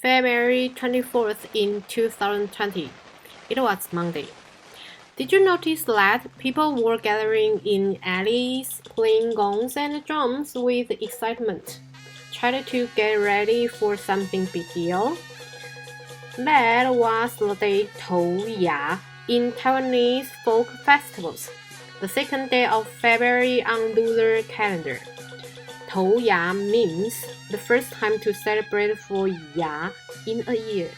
February 24th in 2020. It was Monday. Did you notice that people were gathering in alleys, playing gongs and drums with excitement, trying to get ready for something big deal? That was the day Tou-Ya in Taiwanese folk festivals, the second day of February on lunar calendar. Tou-Ya means the first time to celebrate for Ya in a year.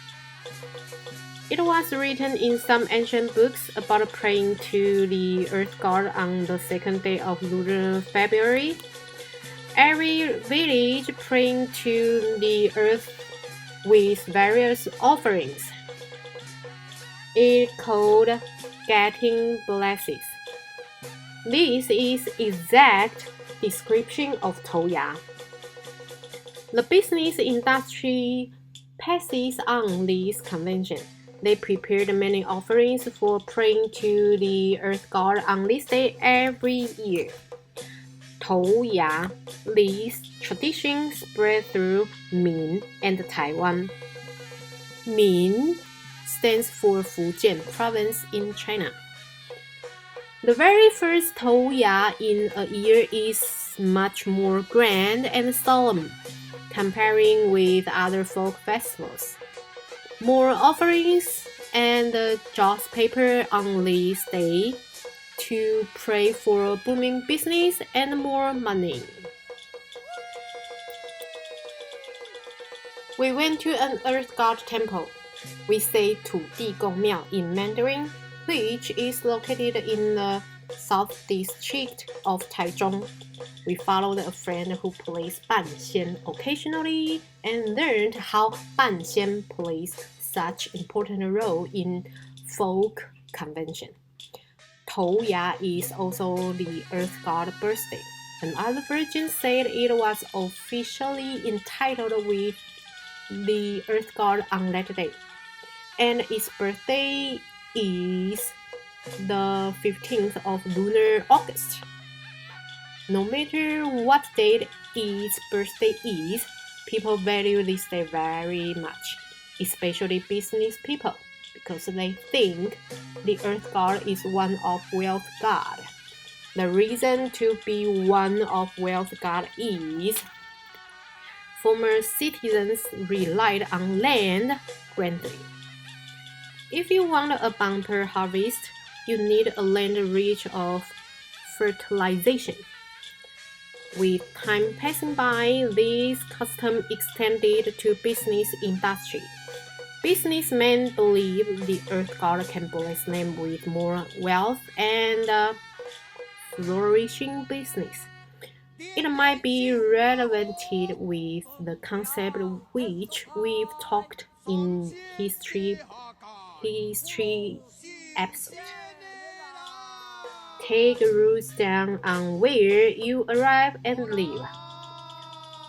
It was written in some ancient books about praying to the earth god on the second day of lunar February. Every village praying to the earth with various offerings. It's called getting blessings. This is exact description of Tou-Ya. The business industry passes on this convention. They prepared many offerings for praying to the earth god on this day every year. Tou-Ya, this tradition spread through Min and Taiwan. Min stands for Fujian province in China. The very first Tou-Ya in a year is much more grand and solemn, comparing with other folk festivals. More offerings and joss paper on this day to pray for booming business and more money. We went to an earth god temple. We say 土地公庙 in Mandarin, which is located in the South District of Taichung. We followed a friend who plays Ban Xian occasionally and learned how Ban Xian plays such important role in folk convention. Tou-Ya is also the earth god birthday. Another virgin said it was officially entitled with the earth god on that day, and its birthday is the 15th of lunar August. No matter what date its birthday is, people value this day very much, especially business people, because they think the earth god is one of wealth god. The reason to be one of wealth god is former citizens relied on land greatly. If you want a bumper harvest, you need a land rich of fertilization. With time passing by, this custom extended to business industry. Businessmen believe the earth god can bless them with more wealth and flourishing business. It might be relevant with the concept which we've talked in history episode. Take rules down on where you arrive and live.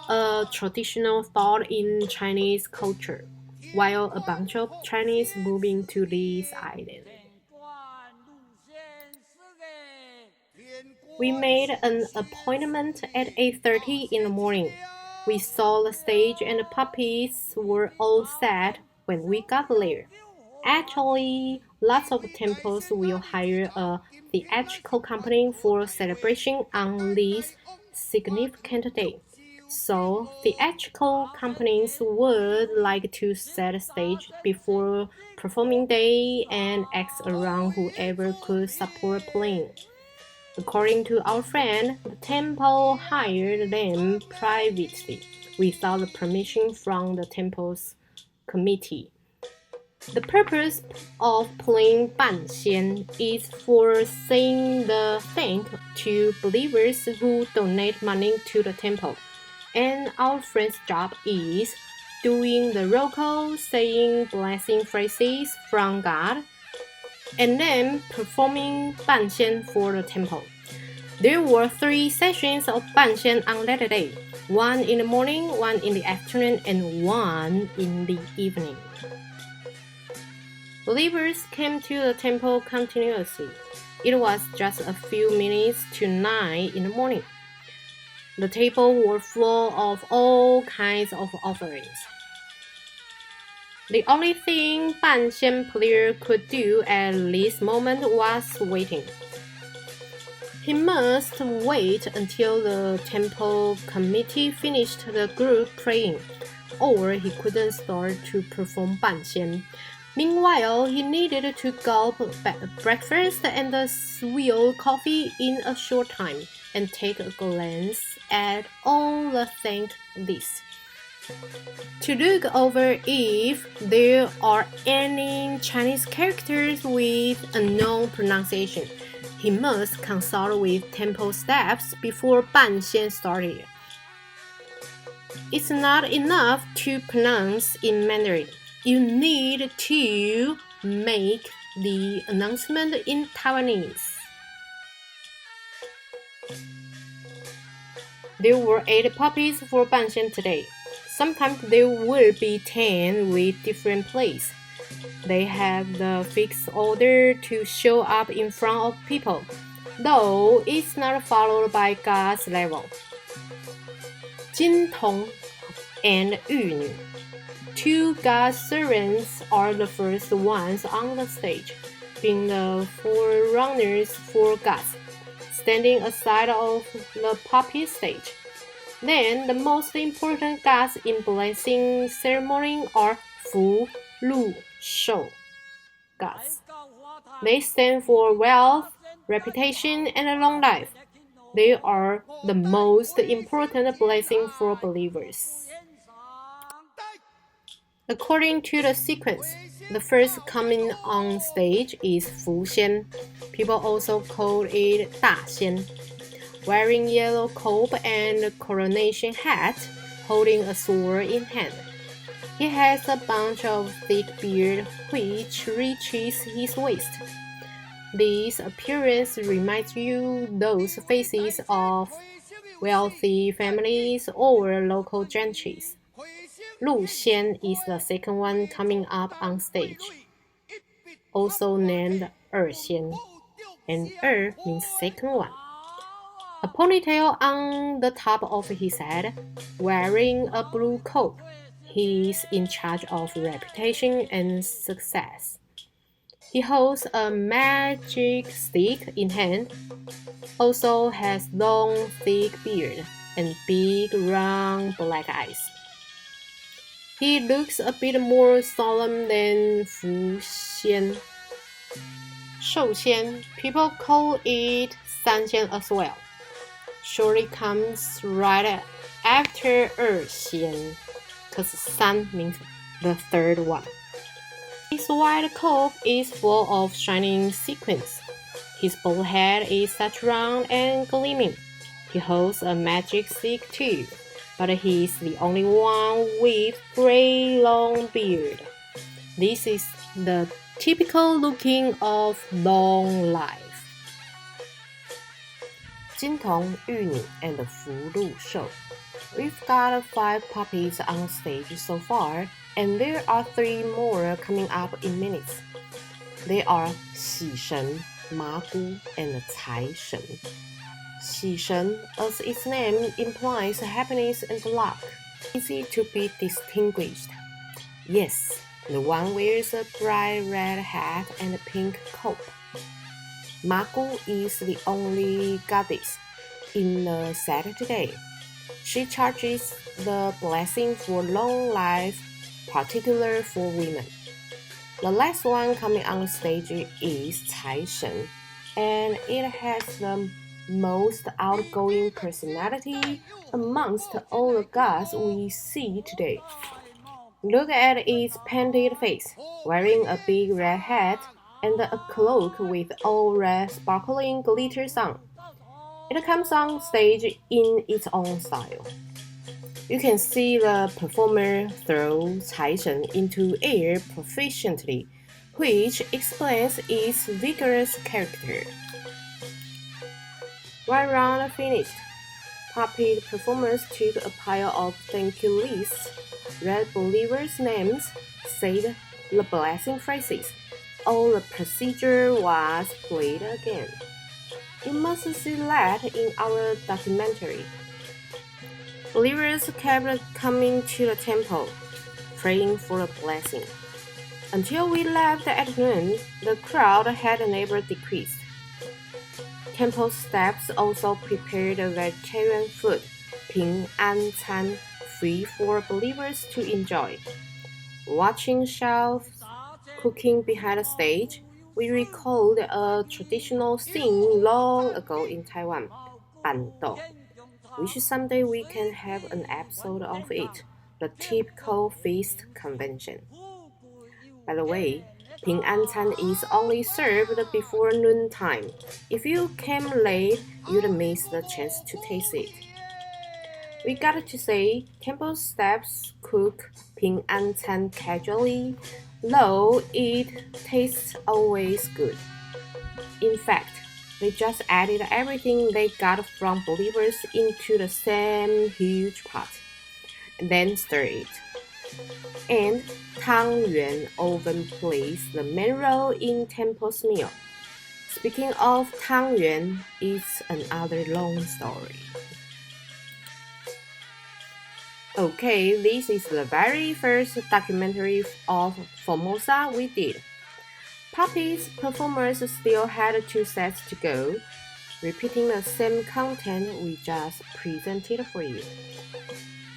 A traditional thought in Chinese culture, while a bunch of Chinese moving to this island. We made an appointment at 8:30 in the morning. We saw the stage and the puppies were all set when we got there. Actually, lots of temples will hire a theatrical company for celebration on this significant day. So, theatrical companies would like to set a stage before performing day and act around whoever could support playing. According to our friend, the temple hired them privately without permission from the temple's committee. The purpose of playing Ban Xian is for saying the thank to believers who donate money to the temple. And our friend's job is doing the roll call, saying blessing phrases from God, and then performing Ban Xian for the temple. There were 3 sessions of Ban Xian on that day, one in the morning, one in the afternoon, and one in the evening. Believers came to the temple continuously. It was just a few minutes to 9 in the morning. The tables were full of all kinds of offerings. The only thing Ban Xian player could do at this moment was waiting. He must wait until the temple committee finished the group praying, or he couldn't start to perform Ban Xian. Meanwhile, he needed to gulp breakfast and swill coffee in a short time and take a glance at all the thank lists to look over if there are any Chinese characters with unknown pronunciation. He must consult with temple staffs before Ban Xian started. It's not enough to pronounce in Mandarin. You need to make the announcement in Taiwanese. There were 8 puppies for Ban Xian today. Sometimes there will be 10 with different places. They have the fixed order to show up in front of people, though it's not followed by God's level. Jin Tong and Yu Nu, 2 God's servants, are the first ones on the stage, being the forerunners for gods, standing aside of the puppy stage. Then the most important gods in blessing ceremony are Fu, Lu, Shou gods. They stand for wealth, reputation, and long life. They are the most important blessing for believers. According to the sequence, the first coming on stage is Fu Xian. People also call it Da Xian. Wearing yellow coat and coronation hat, holding a sword in hand. He has a bunch of thick beard which reaches his waist. This appearance reminds you those faces of wealthy families or local gentry. Lu Xian is the second one coming up on stage, also named Xian, and means second one. A ponytail on the top of his head, wearing a blue coat. He is in charge of reputation and success. He holds a magic stick in hand, also has long thick beard and big round black eyes. He looks a bit more solemn than Fu Xian. Shou Xian, people call it San Xian as well. Surely comes right after Xian, because San means the third one. His white coat is full of shining sequins. His bald head is such round and gleaming. He holds a magic stick too, but he is the only one with gray long beard. This is the typical looking of long life. Jin Tong, Yu Nu, and Fu Lu Shou. We've got 5 puppies on stage so far, and there are 3 more coming up in minutes. They are Xi Shen, Ma Gu, and Cai Shen. Xi Shen, as its name implies happiness and luck, easy to be distinguished. Yes, the one wears a bright red hat and a pink coat. Ma Gu is the only goddess in the set today. She charges the blessing for long life, particularly for women. The last one coming on stage is Cai Shen, and it has the most outgoing personality amongst all the gods we see today. Look at its painted face, wearing a big red hat and a cloak with all red sparkling glitters on. It comes on stage in its own style. You can see the performer throw Cai Shen into air proficiently, which explains its vigorous character. One round finished. Puppet performers took a pile of thank you lists, read believers' names, said the blessing phrases. All the procedure was played again. You must see that in our documentary. Believers kept coming to the temple. praying for a blessing. Until we left at noon, the crowd had never decreased. Temple staffs also prepared a vegetarian food, 平安餐, free for believers to enjoy. Watching chefs cooking behind the stage, we recalled a traditional thing long ago in Taiwan, 板豆. Wish someday we can have an episode of it, the typical feast convention. By the way, 平安餐 is only served before noontime. If you came late, you'd miss the chance to taste it. We got to say, temple staffs cook 平安餐 casually, though it tastes always good. In fact, they just added everything they got from believers into the same huge pot, and then stir it. And Tang Yuan often plays the main role in temple's meal. Speaking of Tang Yuan, it's another long story. Okay, this is the very first documentary of Formosa we did. Puppets performers still had 2 sets to go, repeating the same content we just presented for you.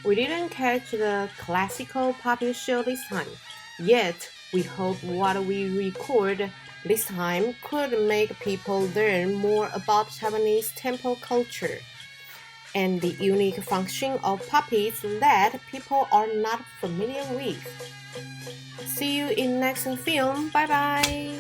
We didn't catch the classical puppet show this time, yet we hope what we record this time could make people learn more about Taiwanese temple culture and the unique function of puppets that people are not familiar with. See you in next film. Bye bye.